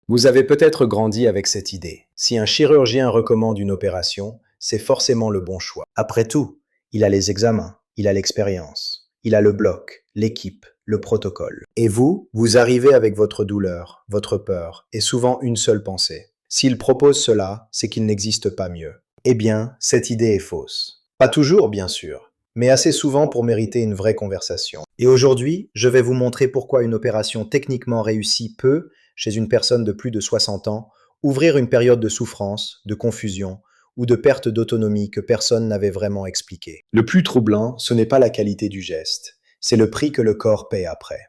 Vous avez peut-être grandi avec cette idée. Si un chirurgien recommande une opération, c'est forcément le bon choix. Après tout, il a les examens, il a l'expérience, il a le bloc, l'équipe, le protocole. Et vous, vous arrivez avec votre douleur, votre peur, et souvent une seule pensée. S'il propose cela, c'est qu'il n'existe pas mieux. Eh bien, cette idée est fausse. Pas toujours, bien sûr, mais assez souvent pour mériter une vraie conversation. Et aujourd'hui, je vais vous montrer pourquoi une opération techniquement réussie peut, chez une personne de plus de 60 ans, ouvrir une période de souffrance, de confusion ou de perte d'autonomie que personne n'avait vraiment expliqué. Le plus troublant, ce n'est pas la qualité du geste, c'est le prix que le corps paie après.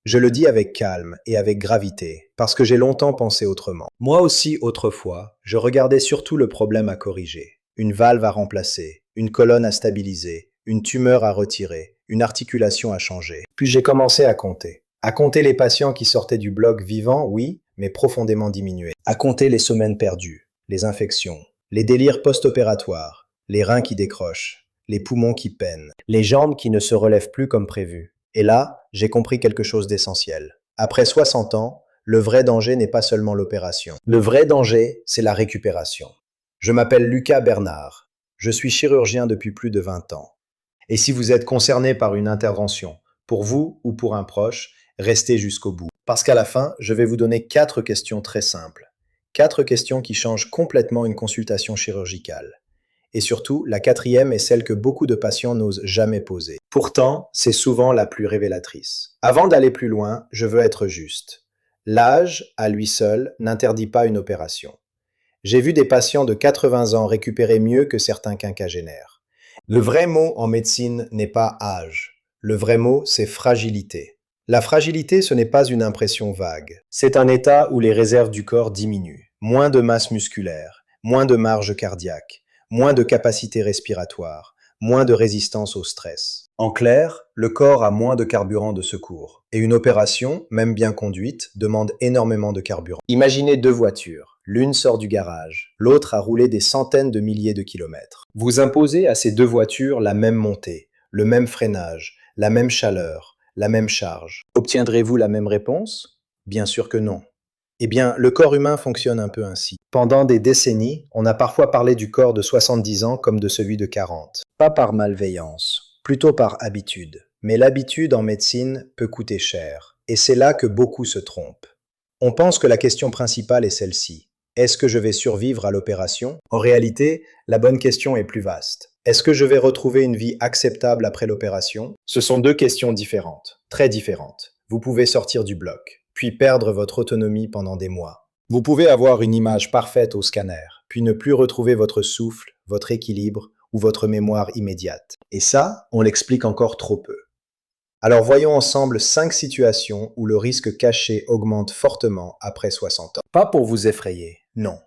Je le dis avec calme et avec gravité, parce que j'ai longtemps pensé autrement. Moi aussi, autrefois, je regardais surtout le problème à corriger. Une valve à remplacer, une colonne à stabiliser, une tumeur à retirer, une articulation à changer. Puis j'ai commencé à compter. À compter les patients qui sortaient du bloc vivants, oui, mais profondément diminués. À compter les semaines perdues, les infections, les délires post-opératoires, les reins qui décrochent, les poumons qui peinent, les jambes qui ne se relèvent plus comme prévu. Et là, j'ai compris quelque chose d'essentiel. Après 60 ans, le vrai danger n'est pas seulement l'opération. Le vrai danger, c'est la récupération. Je m'appelle Lucas Bernard. Je suis chirurgien depuis plus de 20 ans. Et si vous êtes concerné par une intervention, pour vous ou pour un proche, restez jusqu'au bout. Parce qu'à la fin, je vais vous donner 4 questions très simples. 4 questions qui changent complètement une consultation chirurgicale. Et surtout, la quatrième est celle que beaucoup de patients n'osent jamais poser. Pourtant, c'est souvent la plus révélatrice. Avant d'aller plus loin, je veux être juste. L'âge, à lui seul, n'interdit pas une opération. J'ai vu des patients de 80 ans récupérer mieux que certains quinquagénaires. Le vrai mot en médecine n'est pas âge. Le vrai mot, c'est fragilité. La fragilité, ce n'est pas une impression vague. C'est un état où les réserves du corps diminuent. Moins de masse musculaire, moins de marge cardiaque, moins de capacité respiratoire, moins de résistance au stress. En clair, le corps a moins de carburant de secours. Et une opération, même bien conduite, demande énormément de carburant. Imaginez 2 voitures. L'une sort du garage, l'autre a roulé des centaines de milliers de kilomètres. Vous imposez à ces 2 voitures la même montée, le même freinage, la même chaleur, la même charge. Obtiendrez-vous la même réponse? Bien sûr que non. Eh bien, le corps humain fonctionne un peu ainsi. Pendant des décennies, on a parfois parlé du corps de 70 ans comme de celui de 40. Pas par malveillance, plutôt par habitude. Mais l'habitude en médecine peut coûter cher. Et c'est là que beaucoup se trompent. On pense que la question principale est celle-ci. Est-ce que je vais survivre à l'opération? En réalité, la bonne question est plus vaste. Est-ce que je vais retrouver une vie acceptable après l'opération? Ce sont 2 questions différentes, très différentes. Vous pouvez sortir du bloc, puis perdre votre autonomie pendant des mois. Vous pouvez avoir une image parfaite au scanner, puis ne plus retrouver votre souffle, votre équilibre ou votre mémoire immédiate. Et ça, on l'explique encore trop peu. Alors voyons ensemble 5 situations où le risque caché augmente fortement après 60 ans. Pas pour vous effrayer, non.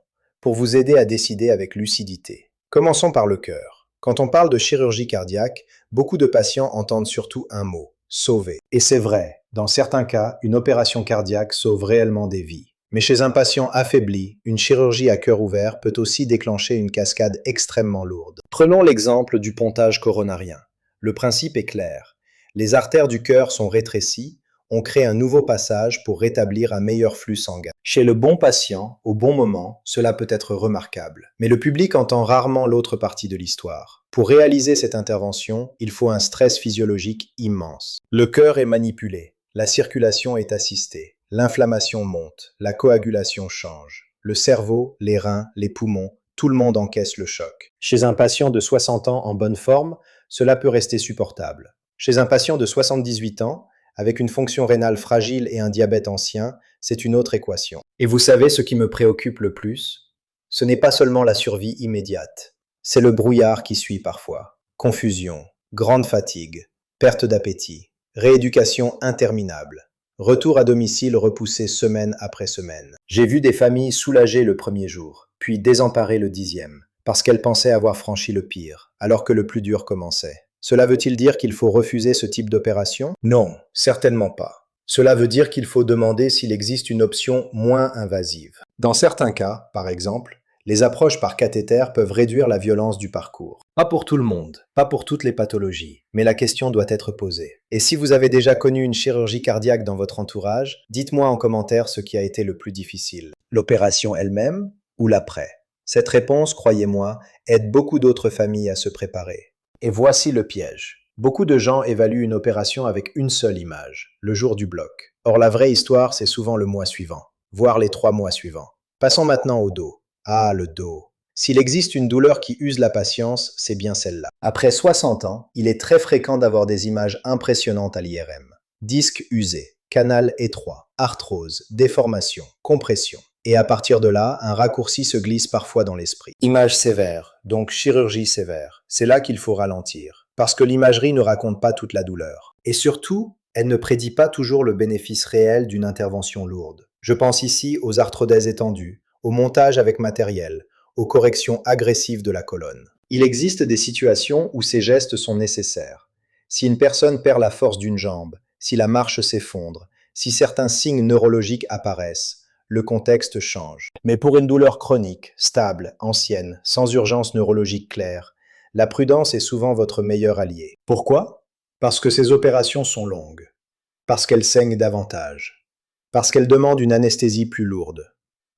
Pour vous aider à décider avec lucidité. Commençons par le cœur. Quand on parle de chirurgie cardiaque, beaucoup de patients entendent surtout un mot, sauver. Et c'est vrai, dans certains cas, une opération cardiaque sauve réellement des vies. Mais chez un patient affaibli, une chirurgie à cœur ouvert peut aussi déclencher une cascade extrêmement lourde. Prenons l'exemple du pontage coronarien. Le principe est clair. Les artères du cœur sont rétrécies, on crée un nouveau passage pour rétablir un meilleur flux sanguin. Chez le bon patient, au bon moment, cela peut être remarquable. Mais le public entend rarement l'autre partie de l'histoire. Pour réaliser cette intervention, il faut un stress physiologique immense. Le cœur est manipulé, la circulation est assistée, l'inflammation monte, la coagulation change. Le cerveau, les reins, les poumons, tout le monde encaisse le choc. Chez un patient de 60 ans en bonne forme, cela peut rester supportable. Chez un patient de 78 ans, avec une fonction rénale fragile et un diabète ancien, c'est une autre équation. Et vous savez ce qui me préoccupe le plus? Ce n'est pas seulement la survie immédiate, c'est le brouillard qui suit parfois. Confusion, grande fatigue, perte d'appétit, rééducation interminable, retour à domicile repoussé semaine après semaine. J'ai vu des familles soulagées le premier jour, puis désemparées le 10e, parce qu'elles pensaient avoir franchi le pire, alors que le plus dur commençait. Cela veut-il dire qu'il faut refuser ce type d'opération? Non, certainement pas. Cela veut dire qu'il faut demander s'il existe une option moins invasive. Dans certains cas, par exemple, Les approches par cathéter peuvent réduire la violence du parcours. Pas pour tout le monde, pas pour toutes les pathologies, mais la question doit être posée. Et si vous avez déjà connu une chirurgie cardiaque dans votre entourage, dites-moi en commentaire ce qui a été le plus difficile. L'opération elle-même ou l'après? Cette réponse, croyez-moi, aide beaucoup d'autres familles à se préparer. Et voici le piège. Beaucoup de gens évaluent une opération avec une seule image, le jour du bloc. Or, la vraie histoire, c'est souvent le mois suivant, voire les 3 mois suivants. Passons maintenant au dos. Ah, le dos. S'il existe une douleur qui use la patience, c'est bien celle-là. Après 60 ans, il est très fréquent d'avoir des images impressionnantes à l'IRM. Disque usé, canal étroit, arthrose, déformation, compression. Et à partir de là, un raccourci se glisse parfois dans l'esprit. Image sévère, donc chirurgie sévère. C'est là qu'il faut ralentir, parce que l'imagerie ne raconte pas toute la douleur. Et surtout, elle ne prédit pas toujours le bénéfice réel d'une intervention lourde. Je pense ici aux arthrodèses étendues, au montage avec matériel, aux corrections agressives de la colonne. Il existe des situations où ces gestes sont nécessaires. Si une personne perd la force d'une jambe, si la marche s'effondre, si certains signes neurologiques apparaissent, le contexte change. Mais pour une douleur chronique, stable, ancienne, sans urgence neurologique claire, la prudence est souvent votre meilleur allié. Pourquoi? Parce que ces opérations sont longues, parce qu'elles saignent davantage, parce qu'elles demandent une anesthésie plus lourde,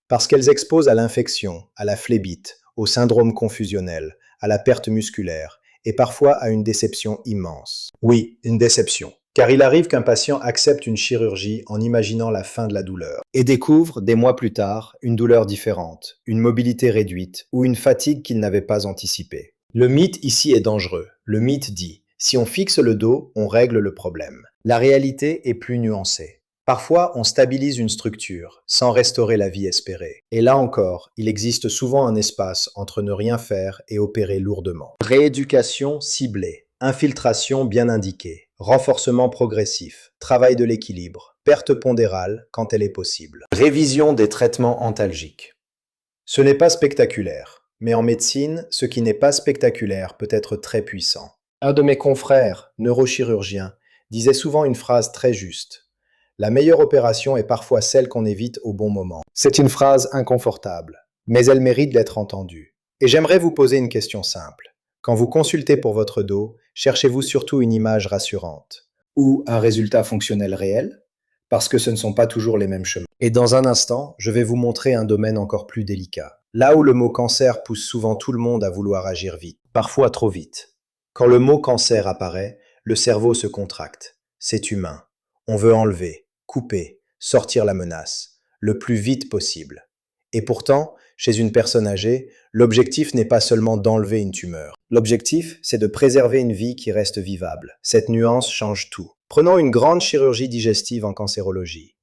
parce qu'elles exposent à l'infection, à la phlébite, au syndrome confusionnel, à la perte musculaire et parfois à une déception immense. Oui, une déception. Car il arrive qu'un patient accepte une chirurgie en imaginant la fin de la douleur et découvre, des mois plus tard, une douleur différente, une mobilité réduite ou une fatigue qu'il n'avait pas anticipée. Le mythe ici est dangereux. Le mythe dit « si on fixe le dos, on règle le problème ». La réalité est plus nuancée. Parfois, on stabilise une structure, sans restaurer la vie espérée. Et là encore, il existe souvent un espace entre ne rien faire et opérer lourdement. Rééducation ciblée, infiltration bien indiquée, renforcement progressif, travail de l'équilibre, perte pondérale quand elle est possible. Révision des traitements antalgiques. Ce n'est pas spectaculaire, mais en médecine, ce qui n'est pas spectaculaire peut être très puissant. Un de mes confrères, neurochirurgien, disait souvent une phrase très juste. La meilleure opération est parfois celle qu'on évite au bon moment. C'est une phrase inconfortable, mais elle mérite d'être entendue. Et j'aimerais vous poser une question simple. Quand vous consultez pour votre dos, cherchez-vous surtout une image rassurante ou un résultat fonctionnel réel? Parce que ce ne sont pas toujours les mêmes chemins. Et dans un instant, je vais vous montrer un domaine encore plus délicat. Là où le mot cancer pousse souvent tout le monde à vouloir agir vite, parfois trop vite. Quand le mot cancer apparaît, le cerveau se contracte. C'est humain. On veut enlever, couper, sortir la menace, le plus vite possible. Et pourtant, chez une personne âgée, l'objectif n'est pas seulement d'enlever une tumeur. L'objectif, c'est de préserver une vie qui reste vivable. Cette nuance change tout. Prenons une grande chirurgie digestive en cancérologie.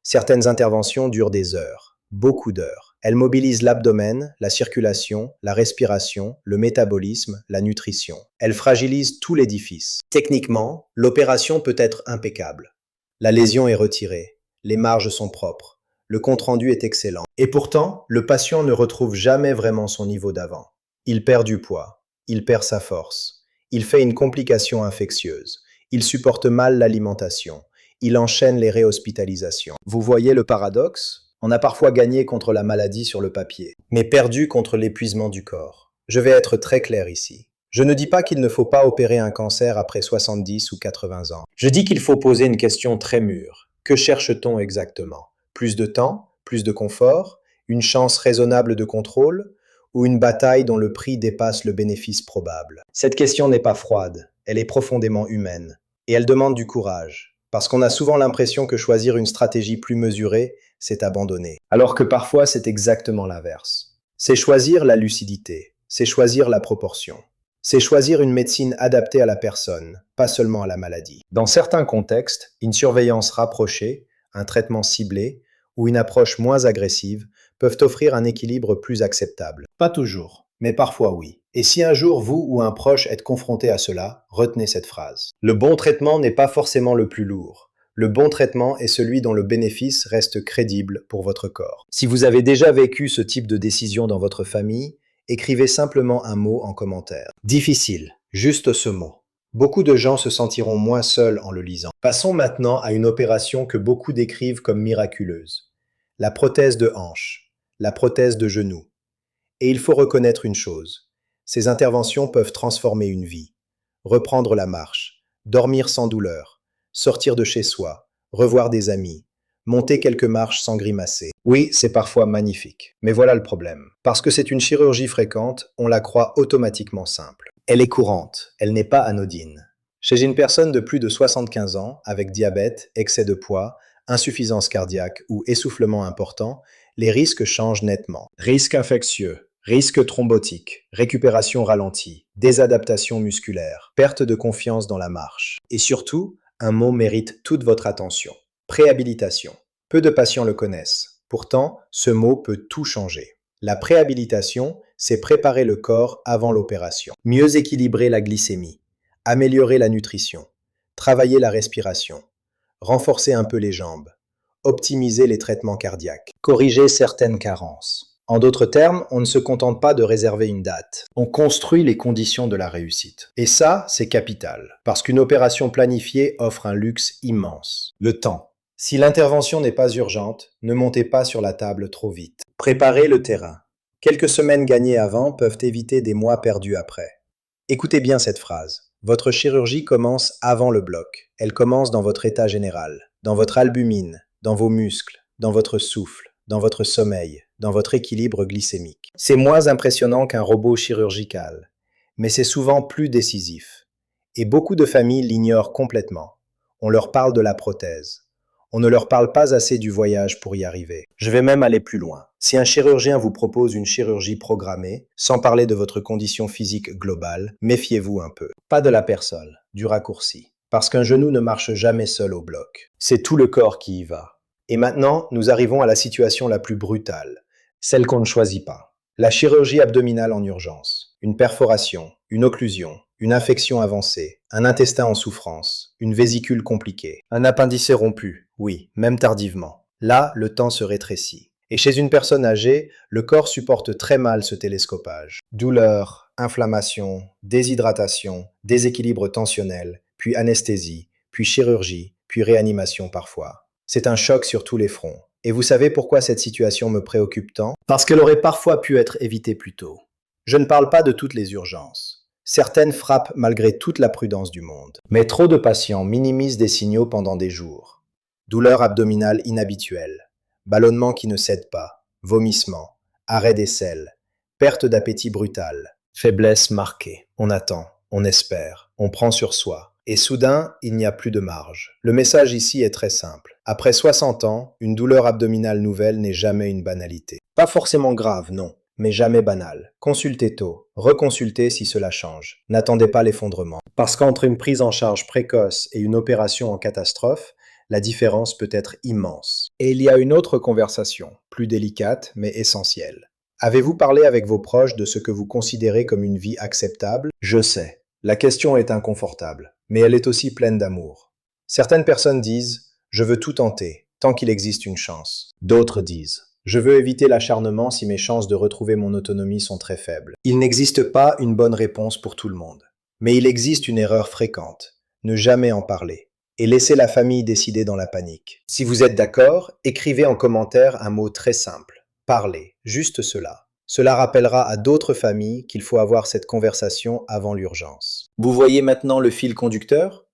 Certaines interventions durent des heures, beaucoup d'heures. Elles mobilisent l'abdomen, la circulation, la respiration, le métabolisme, la nutrition. Elles fragilisent tout l'édifice. Techniquement, l'opération peut être impeccable. La lésion est retirée, les marges sont propres, le compte-rendu est excellent. Et pourtant, le patient ne retrouve jamais vraiment son niveau d'avant. Il perd du poids, il perd sa force, il fait une complication infectieuse, il supporte mal l'alimentation, il enchaîne les réhospitalisations. Vous voyez le paradoxe? On a parfois gagné contre la maladie sur le papier, mais perdu contre l'épuisement du corps. Je vais être très clair ici. Je ne dis pas qu'il ne faut pas opérer un cancer après 70 ou 80 ans. Je dis qu'il faut poser une question très mûre. Que cherche-t-on exactement? Plus de temps? Plus de confort? Une chance raisonnable de contrôle? Ou une bataille dont le prix dépasse le bénéfice probable? Cette question n'est pas froide, elle est profondément humaine. Et elle demande du courage. Parce qu'on a souvent l'impression que choisir une stratégie plus mesurée, c'est abandonner. Alors que parfois, c'est exactement l'inverse. C'est choisir la lucidité, c'est choisir la proportion. C'est choisir une médecine adaptée à la personne, pas seulement à la maladie. Dans certains contextes, une surveillance rapprochée, un traitement ciblé ou une approche moins agressive peuvent offrir un équilibre plus acceptable. Pas toujours, mais parfois oui. Et si un jour vous ou un proche êtes confronté à cela, retenez cette phrase. Le bon traitement n'est pas forcément le plus lourd. Le bon traitement est celui dont le bénéfice reste crédible pour votre corps. Si vous avez déjà vécu ce type de décision dans votre famille, écrivez simplement un mot en commentaire. Difficile, juste ce mot. Beaucoup de gens se sentiront moins seuls en le lisant. Passons maintenant à une opération que beaucoup décrivent comme miraculeuse. La prothèse de hanche, la prothèse de genou. Et il faut reconnaître une chose. Ces interventions peuvent transformer une vie. Reprendre la marche, dormir sans douleur, sortir de chez soi, revoir des amis, monter quelques marches sans grimacer. Oui, c'est parfois magnifique. Mais voilà le problème. Parce que c'est une chirurgie fréquente, on la croit automatiquement simple. Elle est courante, elle n'est pas anodine. Chez une personne de plus de 75 ans, avec diabète, excès de poids, insuffisance cardiaque ou essoufflement important, les risques changent nettement. Risque infectieux, risque thrombotique, récupération ralentie, désadaptation musculaire, perte de confiance dans la marche. Et surtout, un mot mérite toute votre attention. Préhabilitation. Peu de patients le connaissent. Pourtant, ce mot peut tout changer. La préhabilitation, c'est préparer le corps avant l'opération. Mieux équilibrer la glycémie, améliorer la nutrition, travailler la respiration, renforcer un peu les jambes, optimiser les traitements cardiaques, corriger certaines carences. En d'autres termes, on ne se contente pas de réserver une date. On construit les conditions de la réussite. Et ça, c'est capital, parce qu'une opération planifiée offre un luxe immense. Le temps. Si l'intervention n'est pas urgente, ne montez pas sur la table trop vite. Préparez le terrain. Quelques semaines gagnées avant peuvent éviter des mois perdus après. Écoutez bien cette phrase. Votre chirurgie commence avant le bloc. Elle commence dans votre état général, dans votre albumine, dans vos muscles, dans votre souffle, dans votre sommeil, dans votre équilibre glycémique. C'est moins impressionnant qu'un robot chirurgical, mais c'est souvent plus décisif. Et beaucoup de familles l'ignorent complètement. On leur parle de la prothèse. On ne leur parle pas assez du voyage pour y arriver. Je vais même aller plus loin. Si un chirurgien vous propose une chirurgie programmée, sans parler de votre condition physique globale, méfiez-vous un peu. Pas de la personne, du raccourci. Parce qu'un genou ne marche jamais seul au bloc. C'est tout le corps qui y va. Et maintenant, nous arrivons à la situation la plus brutale, celle qu'on ne choisit pas. La chirurgie abdominale en urgence. Une perforation, une occlusion, une infection avancée, un intestin en souffrance, une vésicule compliquée, un appendicé rompu, oui, même tardivement. Là, le temps se rétrécit. Et chez une personne âgée, le corps supporte très mal ce télescopage. Douleur, inflammation, déshydratation, déséquilibre tensionnel, puis anesthésie, puis chirurgie, puis réanimation parfois. C'est un choc sur tous les fronts. Et vous savez pourquoi cette situation me préoccupe tant? Parce qu'elle aurait parfois pu être évitée plus tôt. Je ne parle pas de toutes les urgences. Certaines frappent malgré toute la prudence du monde. Mais trop de patients minimisent des signaux pendant des jours. Douleur abdominale inhabituelle, ballonnement qui ne cède pas, vomissement, arrêt des selles, perte d'appétit brutale, faiblesse marquée. On attend, on espère, on prend sur soi. Et soudain, il n'y a plus de marge. Le message ici est très simple. Après 60 ans, une douleur abdominale nouvelle n'est jamais une banalité. Pas forcément grave, non, mais jamais banale. Consultez tôt, reconsultez si cela change. N'attendez pas l'effondrement. Parce qu'entre une prise en charge précoce et une opération en catastrophe, la différence peut être immense. Et il y a une autre conversation, plus délicate mais essentielle. Avez-vous parlé avec vos proches de ce que vous considérez comme une vie acceptable? Je sais, la question est inconfortable, mais elle est aussi pleine d'amour. Certaines personnes disent « Je veux tout tenter, tant qu'il existe une chance ». D'autres disent « Je veux éviter l'acharnement si mes chances de retrouver mon autonomie sont très faibles ». Il n'existe pas une bonne réponse pour tout le monde. Mais il existe une erreur fréquente, ne jamais en parler et laissez la famille décider dans la panique. Si vous êtes d'accord, écrivez en commentaire un mot très simple. Parlez, juste cela. Cela rappellera à d'autres familles qu'il faut avoir cette conversation avant l'urgence. Vous voyez maintenant le fil conducteur?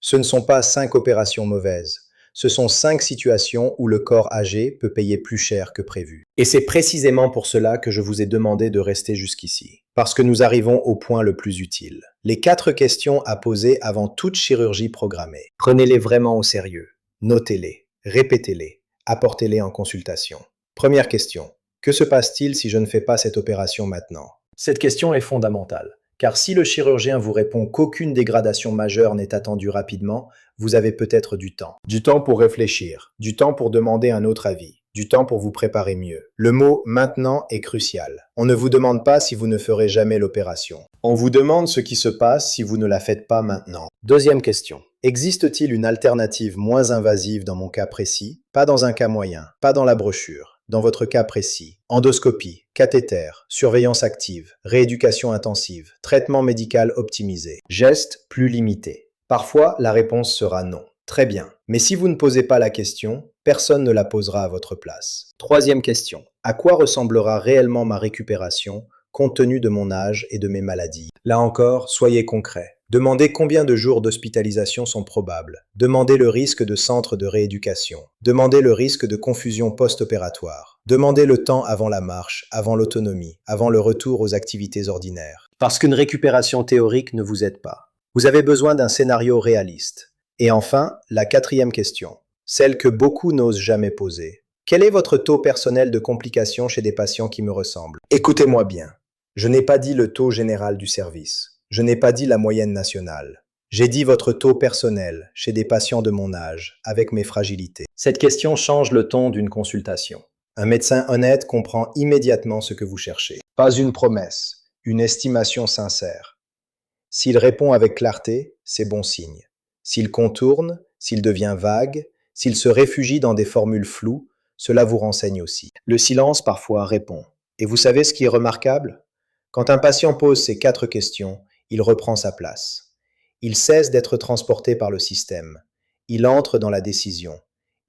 Ce ne sont pas 5 opérations mauvaises. Ce sont 5 situations où le corps âgé peut payer plus cher que prévu. Et c'est précisément pour cela que je vous ai demandé de rester jusqu'ici. Parce que nous arrivons au point le plus utile. Les 4 questions à poser avant toute chirurgie programmée. Prenez-les vraiment au sérieux. Notez-les, répétez-les, apportez-les en consultation. Première question. Que se passe-t-il si je ne fais pas cette opération maintenant? Cette question est fondamentale. Car si le chirurgien vous répond qu'aucune dégradation majeure n'est attendue rapidement, vous avez peut-être du temps. Du temps pour réfléchir, du temps pour demander un autre avis, du temps pour vous préparer mieux. Le mot « maintenant » est crucial. On ne vous demande pas si vous ne ferez jamais l'opération. On vous demande ce qui se passe si vous ne la faites pas maintenant. Deuxième question. Existe-t-il une alternative moins invasive dans mon cas précis? Pas dans un cas moyen, pas dans la brochure. Dans votre cas précis, endoscopie, cathéter, surveillance active, rééducation intensive, traitement médical optimisé, gestes plus limités. Parfois, la réponse sera non. Très bien. Mais si vous ne posez pas la question, personne ne la posera à votre place. Troisième question. À quoi ressemblera réellement ma récupération compte tenu de mon âge et de mes maladies? Là encore, soyez concret. Demandez combien de jours d'hospitalisation sont probables. Demandez le risque de centre de rééducation. Demandez le risque de confusion post-opératoire. Demandez le temps avant la marche, avant l'autonomie, avant le retour aux activités ordinaires. Parce qu'une récupération théorique ne vous aide pas. Vous avez besoin d'un scénario réaliste. Et enfin, la quatrième question, celle que beaucoup n'osent jamais poser. Quel est votre taux personnel de complications chez des patients qui me ressemblent? Écoutez-moi bien. Je n'ai pas dit le taux général du service. Je n'ai pas dit la moyenne nationale. J'ai dit votre taux personnel chez des patients de mon âge, avec mes fragilités. Cette question change le ton d'une consultation. Un médecin honnête comprend immédiatement ce que vous cherchez. Pas une promesse, une estimation sincère. S'il répond avec clarté, c'est bon signe. S'il contourne, s'il devient vague, s'il se réfugie dans des formules floues, cela vous renseigne aussi. Le silence parfois répond. Et vous savez ce qui est remarquable? Quand un patient pose ces 4 questions, il reprend sa place. Il cesse d'être transporté par le système. Il entre dans la décision.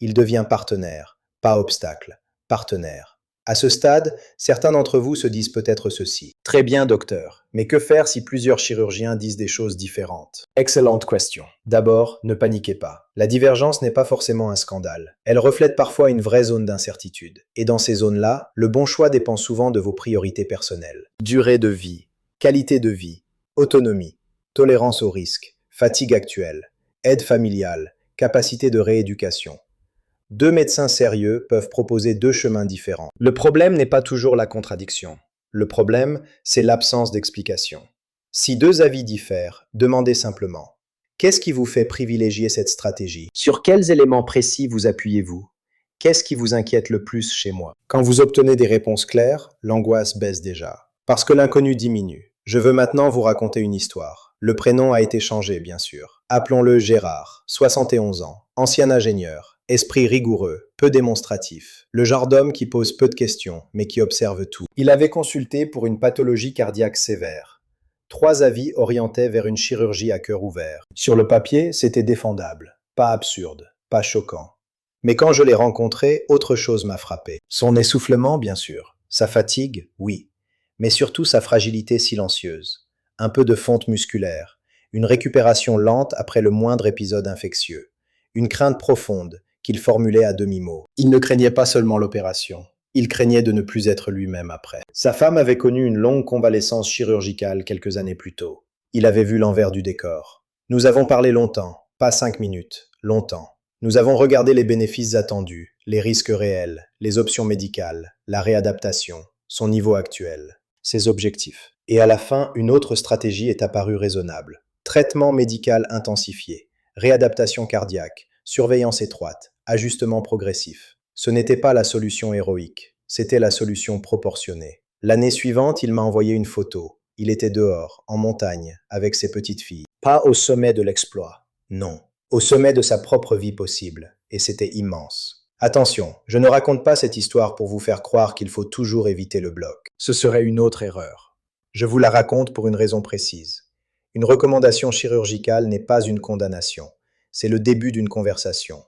Il devient partenaire, pas obstacle, partenaire. À ce stade, certains d'entre vous se disent peut-être ceci. Très bien, docteur, mais que faire si plusieurs chirurgiens disent des choses différentes? Excellente question. D'abord, ne paniquez pas. La divergence n'est pas forcément un scandale. Elle reflète parfois une vraie zone d'incertitude. Et dans ces zones-là, le bon choix dépend souvent de vos priorités personnelles. Durée de vie, qualité de vie, autonomie, tolérance au risque, fatigue actuelle, aide familiale, capacité de rééducation. 2 médecins sérieux peuvent proposer 2 chemins différents. Le problème n'est pas toujours la contradiction. Le problème, c'est l'absence d'explication. Si 2 avis diffèrent, demandez simplement: qu'est-ce qui vous fait privilégier cette stratégie? Sur quels éléments précis vous appuyez-vous? Qu'est-ce qui vous inquiète le plus chez moi? Quand vous obtenez des réponses claires, l'angoisse baisse déjà. Parce que l'inconnu diminue. Je veux maintenant vous raconter une histoire. Le prénom a été changé, bien sûr. Appelons-le Gérard, 71 ans, ancien ingénieur, esprit rigoureux, peu démonstratif, le genre d'homme qui pose peu de questions, mais qui observe tout. Il avait consulté pour une pathologie cardiaque sévère. 3 avis orientaient vers une chirurgie à cœur ouvert. Sur le papier, c'était défendable, pas absurde, pas choquant. Mais quand je l'ai rencontré, autre chose m'a frappé. Son essoufflement, bien sûr. Sa fatigue, oui. Mais surtout sa fragilité silencieuse. Un peu de fonte musculaire. Une récupération lente après le moindre épisode infectieux. Une crainte profonde qu'il formulait à demi-mot. Il ne craignait pas seulement l'opération. Il craignait de ne plus être lui-même après. Sa femme avait connu une longue convalescence chirurgicale quelques années plus tôt. Il avait vu l'envers du décor. Nous avons parlé longtemps, pas 5 minutes, longtemps. Nous avons regardé les bénéfices attendus, les risques réels, les options médicales, la réadaptation, son niveau actuel, ses objectifs. Et à la fin, une autre stratégie est apparue raisonnable. Traitement médical intensifié, réadaptation cardiaque, surveillance étroite, ajustement progressif. Ce n'était pas la solution héroïque, c'était la solution proportionnée. L'année suivante, il m'a envoyé une photo. Il était dehors, en montagne, avec ses petites filles. Pas au sommet de l'exploit, non. Au sommet de sa propre vie possible, et c'était immense. Attention, je ne raconte pas cette histoire pour vous faire croire qu'il faut toujours éviter le bloc. Ce serait une autre erreur. Je vous la raconte pour une raison précise. Une recommandation chirurgicale n'est pas une condamnation. C'est le début d'une conversation.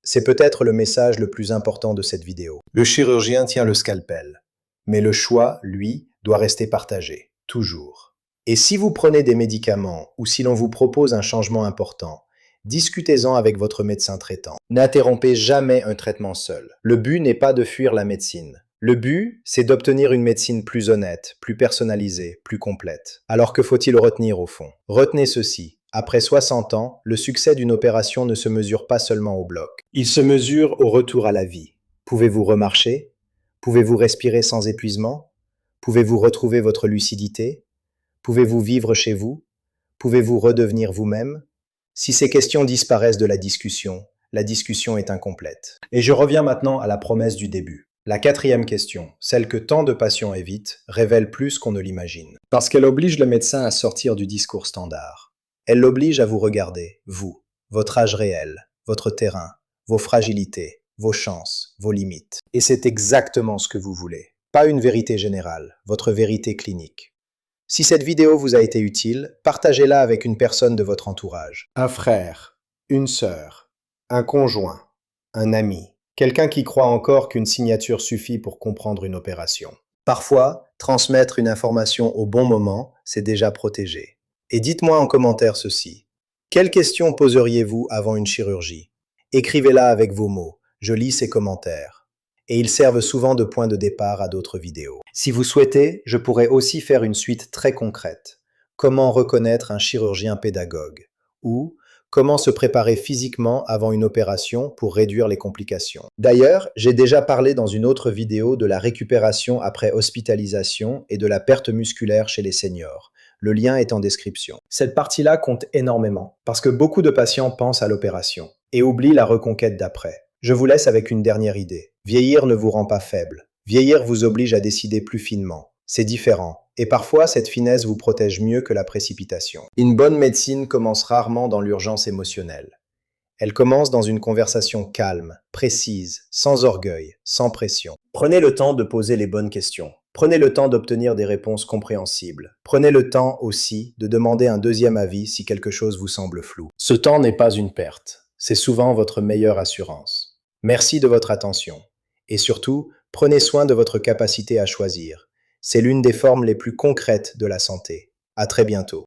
C'est peut-être le message le plus important de cette vidéo. Le chirurgien tient le scalpel. Mais le choix, lui, doit rester partagé. Toujours. Et si vous prenez des médicaments ou si l'on vous propose un changement important, discutez-en avec votre médecin traitant. N'interrompez jamais un traitement seul. Le but n'est pas de fuir la médecine. Le but, c'est d'obtenir une médecine plus honnête, plus personnalisée, plus complète. Alors que faut-il retenir au fond? Retenez ceci. Après 60 ans, le succès d'une opération ne se mesure pas seulement au bloc. Il se mesure au retour à la vie. Pouvez-vous remarcher? Pouvez-vous respirer sans épuisement? Pouvez-vous retrouver votre lucidité? Pouvez-vous vivre chez vous? Pouvez-vous redevenir vous-même? Si ces questions disparaissent de la discussion est incomplète. Et je reviens maintenant à la promesse du début. La 4e question, celle que tant de patients évitent, révèle plus qu'on ne l'imagine. Parce qu'elle oblige le médecin à sortir du discours standard. Elle l'oblige à vous regarder, vous, votre âge réel, votre terrain, vos fragilités, vos chances, vos limites. Et c'est exactement ce que vous voulez. Pas une vérité générale, votre vérité clinique. Si cette vidéo vous a été utile, partagez-la avec une personne de votre entourage. Un frère, une sœur, un conjoint, un ami. Quelqu'un qui croit encore qu'une signature suffit pour comprendre une opération. Parfois, transmettre une information au bon moment, c'est déjà protégé. Et dites-moi en commentaire ceci. Quelles questions poseriez-vous avant une chirurgie? Écrivez-la avec vos mots. Je lis ces commentaires. Et ils servent souvent de point de départ à d'autres vidéos. Si vous souhaitez, je pourrais aussi faire une suite très concrète. Comment reconnaître un chirurgien pédagogue? Ou comment se préparer physiquement avant une opération pour réduire les complications. D'ailleurs, j'ai déjà parlé dans une autre vidéo de la récupération après hospitalisation et de la perte musculaire chez les seniors. Le lien est en description. Cette partie-là compte énormément, parce que beaucoup de patients pensent à l'opération et oublient la reconquête d'après. Je vous laisse avec une dernière idée. Vieillir ne vous rend pas faible. Vieillir vous oblige à décider plus finement. C'est différent. Et parfois, cette finesse vous protège mieux que la précipitation. Une bonne médecine commence rarement dans l'urgence émotionnelle. Elle commence dans une conversation calme, précise, sans orgueil, sans pression. Prenez le temps de poser les bonnes questions. Prenez le temps d'obtenir des réponses compréhensibles. Prenez le temps aussi de demander un deuxième avis si quelque chose vous semble flou. Ce temps n'est pas une perte. C'est souvent votre meilleure assurance. Merci de votre attention. Et surtout, prenez soin de votre capacité à choisir. C'est l'une des formes les plus concrètes de la santé. À très bientôt.